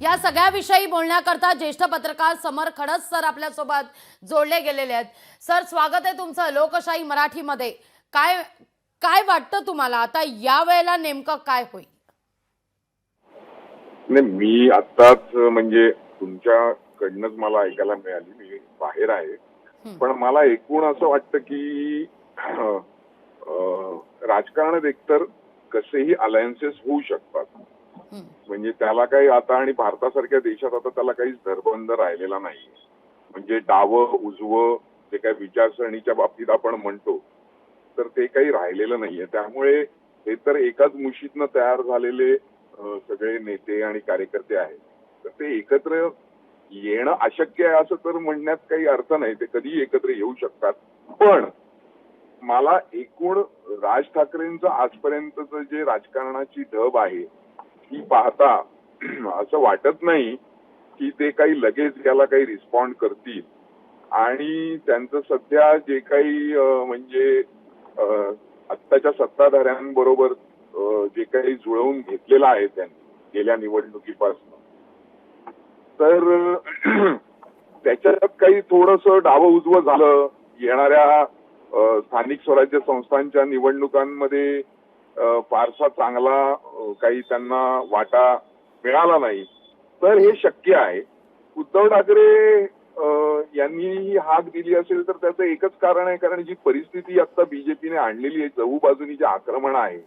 या सगळ्याविषयी बोलण्याकरता ज्येष्ठ पत्रकार समर खडस सर आपल्यासोबत जोडले गेलेले आहेत. सर, स्वागत आहे तुमचं लोकशाही मराठीमध्ये. काय काय वाटतं तुम्हाला आता या वेळेला नेमकं काय होईल? नाही, मी आत्ताच म्हणजे तुमच्याकडनंच मला ऐकायला मिळाली. मी बाहेर आहे, पण मला एकूण असं वाटतं की राजकारणात एकतर कसेही अलायन्सेस होऊ शकतात. म्हणजे त्याला काही आता, आणि भारतासारख्या देशात आता त्याला काहीच धरबंध राहिलेला नाही. म्हणजे डावं उजवं जे काही विचारसरणीच्या बाबतीत आपण म्हणतो तर ते काही राहिलेलं नाहीये. त्यामुळे हे तर एकाच मुशीतनं तयार झालेले सगळे नेते आणि कार्यकर्ते आहेत. तर ते एकत्र येणं अशक्य आहे असं तर म्हणण्यात काही अर्थ नाही. ते कधीही एकत्र येऊ शकतात. पण मला एकूण राज ठाकरेंचं आजपर्यंतचं जे राजकारणाची ढब आहे ती पाहता असं वाटत नाही की ते काही लगेच याला काही रिस्पॉन्ड करतील. आणि त्यांचं सध्या जे काही म्हणजे आत्ताच्या सत्ताधाऱ्यांबरोबर जे काही जुळवून घेतलेलं आहे त्यांनी गेल्या निवडणुकीपासून, तर त्याच्यात काही थोडंसं डावं उजवं झालं. येणाऱ्या स्थानिक स्वराज्य संस्थांच्या निवडणुकांमध्ये फारसा चांगला काही त्यांना वाटा मिळाला नाही. तर हे शक्य आहे. उद्धव ठाकरे यांनी ही हाक दिली असेल तर त्याचं एकच कारण आहे, कारण जी परिस्थिती आता बीजेपीने आणलेली आहे, चहू बाजूनी जे आक्रमण आहे,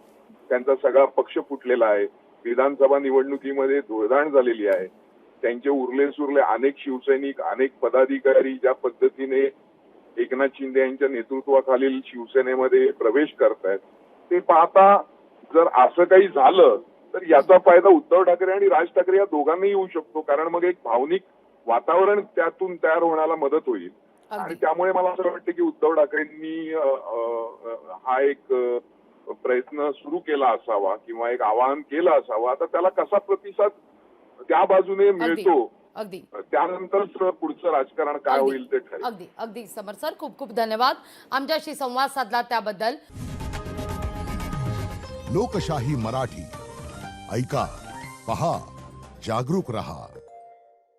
त्यांचा सगळा पक्ष फुटलेला आहे. विधानसभा निवडणुकीमध्ये धुळदाण झालेली आहे. त्यांचे उरले सुरले अनेक शिवसैनिक, अनेक पदाधिकारी ज्या पद्धतीने एकनाथ शिंदे यांच्या नेतृत्वाखालील शिवसेनेमध्ये प्रवेश करतायत, ते पाहता जर असं काही झालं तर याचा फायदा उद्धव ठाकरे आणि राज ठाकरे या दोघांनाही होऊ शकतो. कारण मग एक भावनिक वातावरण त्यातून तयार होण्याला मदत होईल. आणि त्यामुळे मला असं वाटतं की उद्धव ठाकरेंनी हा एक प्रयत्न सुरू केला असावा किंवा एक आवाहन केलं असावं. आता त्याला कसा प्रतिसाद त्या बाजूने मिळतो अगदी त्यानंतर पुढचं राजकारण काय होईल ते ठरेल. अगदी अगदी समर सर, खूप खूप धन्यवाद आमच्याशी संवाद साधला त्याबद्दल. लोकशाही मराठी ऐका, पहा, जागरूक रहा.